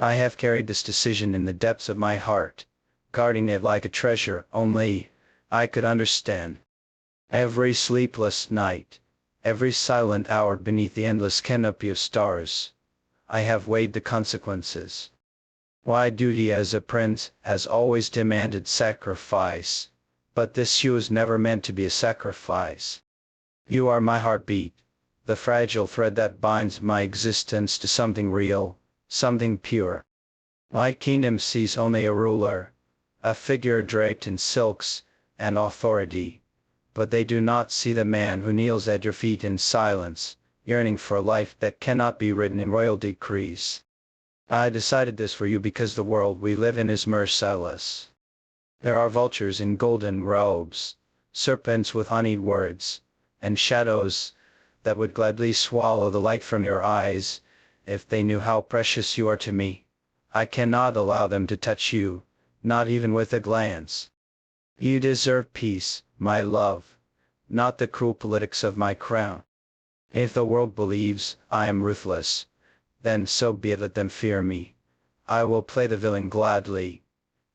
I have carried this decision in the depths of my heart, guarding it like a treasure. Only I could understand. Every sleepless night, every silent hour beneath the endless canopy of stars, I have weighed the consequences. Why, duty as a prince has always demanded sacrifice, but this you was never meant to be a sacrifice. You are my heartbeat, the fragile thread that binds my existence to something real, something pure. My kingdom sees only a ruler, a figure draped in silks and authority, but they do not see the man who kneels at your feet in silence, yearning for a life that cannot be written in royal decrees. I decided this for you because the world we live in is merciless. There are vultures in golden robes, serpents with honeyed words, and shadows that would gladly swallow the light from your eyes, if they knew how precious you are to me. I cannot allow them to touch you, not even with a glance. You deserve peace, my love, not the cruel politics of my crown. If the world believes I am ruthless, then so be it. Let them fear me. I will play the villain gladly,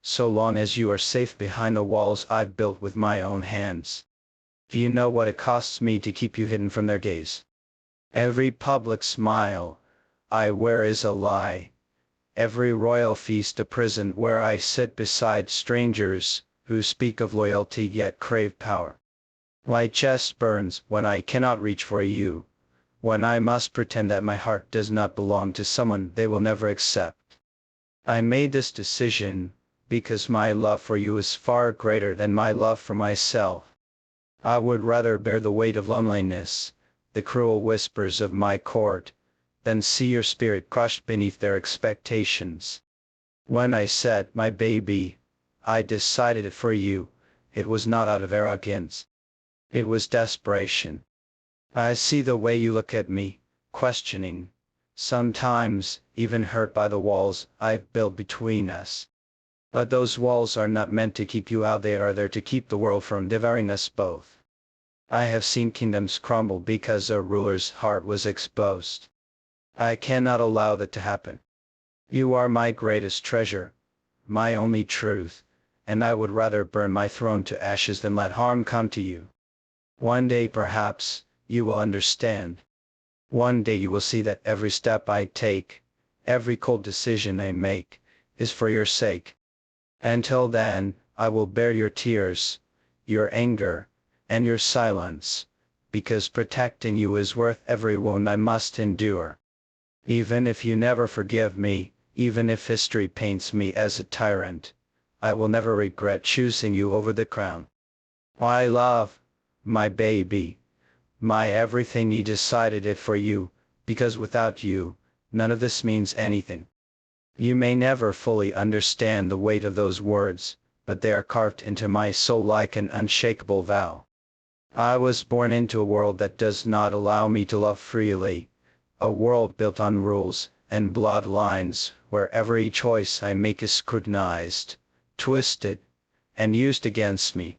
so long as you are safe behind the walls I've built with my own hands. Do you know what it costs me to keep you hidden from their gaze? Every public smile I wear is a lie. Every royal feast a prison where I sit beside strangers who speak of loyalty yet crave power. My chest burns when I cannot reach for you, when I must pretend that my heart does not belong to someone they will never accept. I made this decision because my love for you is far greater than my love for myself. I would rather bear the weight of loneliness, the cruel whispers of my court, than see your spirit crushed beneath their expectations. When I said, my baby, I decided it for you, it was not out of arrogance. It was desperation. I see the way you look at me, questioning, sometimes even hurt by the walls I've built between us. But those walls are not meant to keep you out, they are there to keep the world from devouring us both. I have seen kingdoms crumble because a ruler's heart was exposed. I cannot allow that to happen. You are my greatest treasure, my only truth, and I would rather burn my throne to ashes than let harm come to you. One day perhaps, you will understand. One day you will see that every step I take, every cold decision I make, is for your sake. Until then, I will bear your tears, your anger, and your silence, because protecting you is worth every wound I must endure. Even if you never forgive me, even if history paints me as a tyrant, I will never regret choosing you over the crown. My love, my baby, my everything, you decided it for you, because without you, none of this means anything. You may never fully understand the weight of those words, but they are carved into my soul like an unshakable vow. I was born into a world that does not allow me to love freely, a world built on rules and bloodlines, where every choice I make is scrutinized, twisted, and used against me.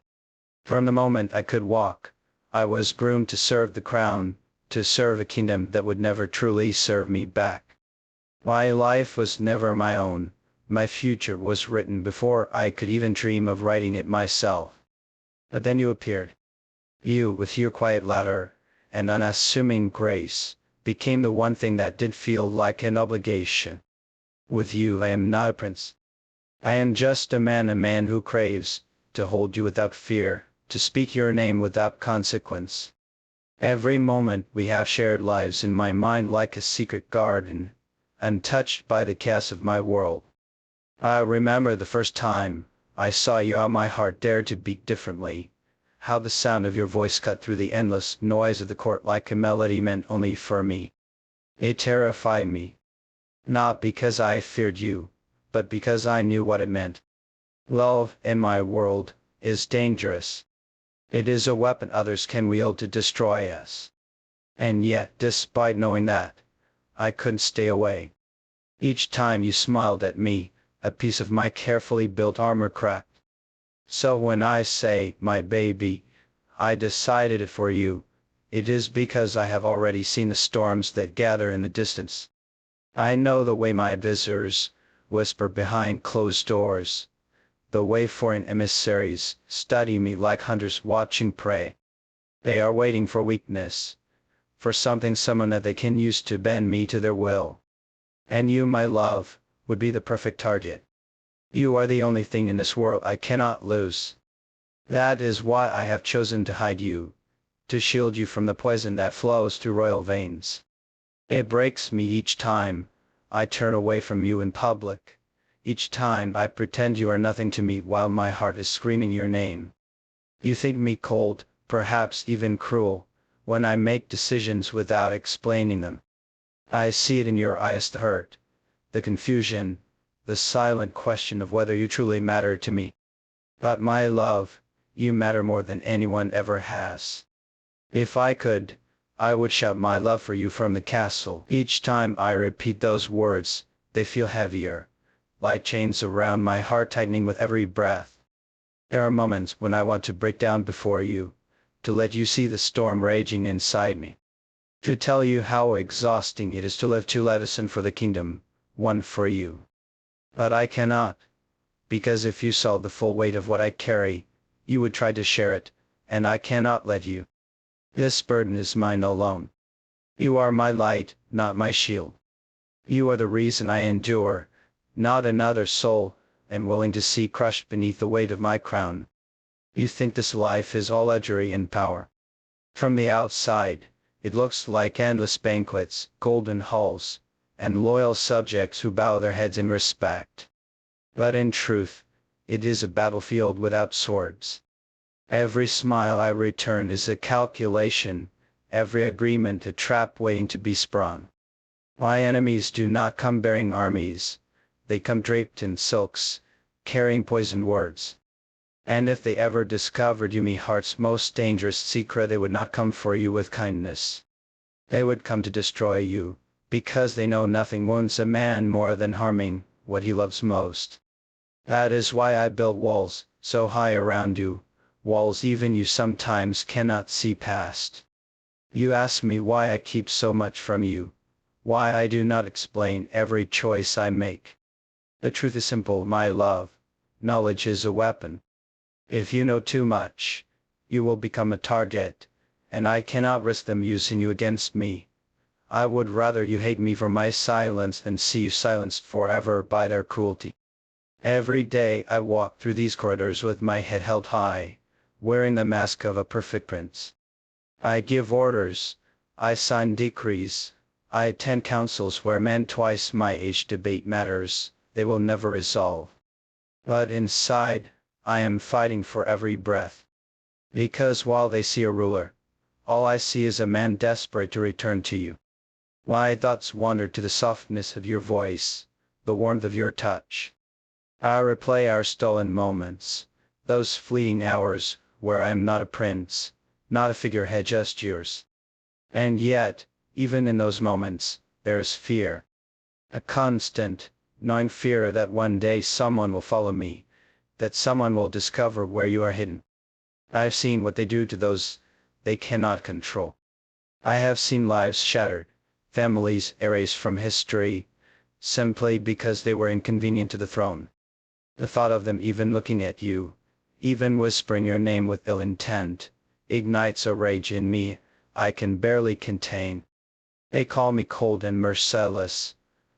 From the moment I could walk, I was groomed to serve the crown, to serve a kingdom that would never truly serve me back. My life was never my own, my future was written before I could even dream of writing it myself. But then you appeared. You, with your quiet laughter and unassuming grace, became the one thing that did feel like an obligation. With you I am not a prince. I am just a man who craves to hold you without fear, to speak your name without consequence. Every moment we have shared lives in my mind like a secret garden, untouched by the chaos of my world. I remember the first time I saw you, how my heart dared to beat differently, how the sound of your voice cut through the endless noise of the court like a melody meant only for me. It terrified me. Not because I feared you, but because I knew what it meant. Love, in my world, is dangerous. It is a weapon others can wield to destroy us. And yet, despite knowing that, I couldn't stay away. Each time you smiled at me, a piece of my carefully built armor cracked. So when I say, my baby, I decided it for you, it is because I have already seen the storms that gather in the distance. I know the way my visitors whisper behind closed doors. The way foreign emissaries study me like hunters watching prey. They are waiting for weakness, for someone that they can use to bend me to their will. And you, my love, would be the perfect target. You are the only thing in this world I cannot lose. That is why I have chosen to hide you, to shield you from the poison that flows through royal veins. It breaks me each time I turn away from you in public. Each time I pretend you are nothing to me while my heart is screaming your name. You think me cold, perhaps even cruel, when I make decisions without explaining them. I see it in your eyes, the hurt, the confusion, the silent question of whether you truly matter to me. But my love, you matter more than anyone ever has. If I could, I would shout my love for you from the castle. Each time I repeat those words, they feel heavier, like chains around my heart tightening with every breath. There are moments when I want to break down before you, to let you see the storm raging inside me. To tell you how exhausting it is to live two lives for the kingdom, one for you. But I cannot, because if you saw the full weight of what I carry, you would try to share it, and I cannot let you. This burden is mine alone. You are my light, not my shield. You are the reason I endure, not another soul, am willing to see crushed beneath the weight of my crown. You think this life is all luxury and power. From the outside, it looks like endless banquets, golden halls, and loyal subjects who bow their heads in respect. But in truth, it is a battlefield without swords. Every smile I return is a calculation, every agreement a trap waiting to be sprung. My enemies do not come bearing armies, they come draped in silks, carrying poisoned words. And if they ever discovered you my heart's most dangerous secret, they would not come for you with kindness. They would come to destroy you, because they know nothing wounds a man more than harming what he loves most. That is why I built walls so high around you, walls even you sometimes cannot see past. You ask me why I keep so much from you, why I do not explain every choice I make. The truth is simple, my love, knowledge is a weapon. If you know too much, you will become a target, and I cannot risk them using you against me. I would rather you hate me for my silence than see you silenced forever by their cruelty. Every day I walk through these corridors with my head held high, wearing the mask of a perfect prince. I give orders, I sign decrees, I attend councils where men twice my age debate matters they will never resolve. But inside, I am fighting for every breath. Because while they see a ruler, all I see is a man desperate to return to you. My thoughts wander to the softness of your voice, the warmth of your touch. I replay our stolen moments, those fleeting hours where I am not a prince, not a figurehead, just yours. And yet, even in those moments, there is fear. A constant, gnawing fear that one day someone will follow me, that someone will discover where you are hidden. I have seen what they do to those they cannot control. I have seen lives shattered, families erased from history, simply because they were inconvenient to the throne. The thought of them even looking at you, even whispering your name with ill intent, ignites a rage in me I can barely contain. They call me cold and merciless,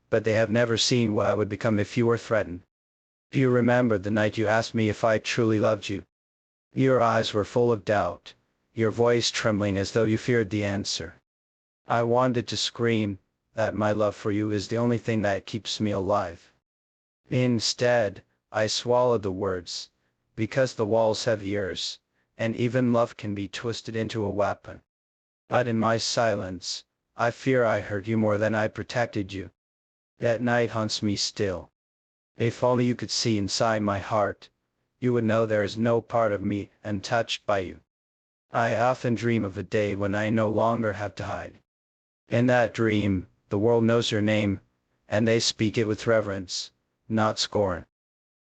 but they have never seen what I would become if you were threatened. Do you remember the night you asked me if I truly loved you? Your eyes were full of doubt, your voice trembling as though you feared the answer. I wanted to scream that my love for you is the only thing that keeps me alive. Instead, I swallowed the words, because the walls have ears, and even love can be twisted into a weapon. But in my silence, I fear I hurt you more than I protected you. That night haunts me still. If only you could see inside my heart, you would know there is no part of me untouched by you. I often dream of a day when I no longer have to hide. In that dream, the world knows your name, and they speak it with reverence, not scorn.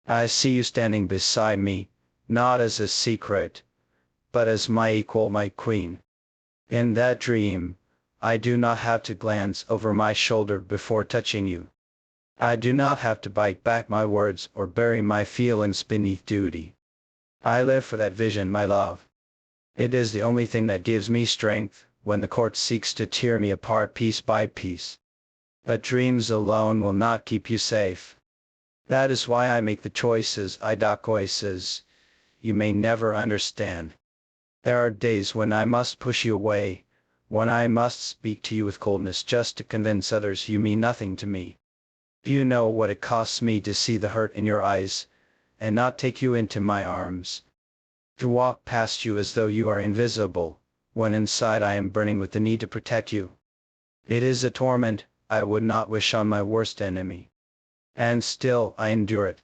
I see you standing beside me, not as a secret, but as my equal, my queen. In that dream, I do not have to glance over my shoulder before touching you. I do not have to bite back my words or bury my feelings beneath duty. I live for that vision, my love. It is the only thing that gives me strength, when the court seeks to tear me apart piece by piece. But dreams alone will not keep you safe. That is why I make the choices I do. Choices you may never understand. There are days when I must push you away, when I must speak to you with coldness just to convince others you mean nothing to me. You know what it costs me to see the hurt in your eyes, and not take you into my arms. To walk past you as though you are invisible, when inside I am burning with the need to protect you. It is a torment I would not wish on my worst enemy. And still I endure it.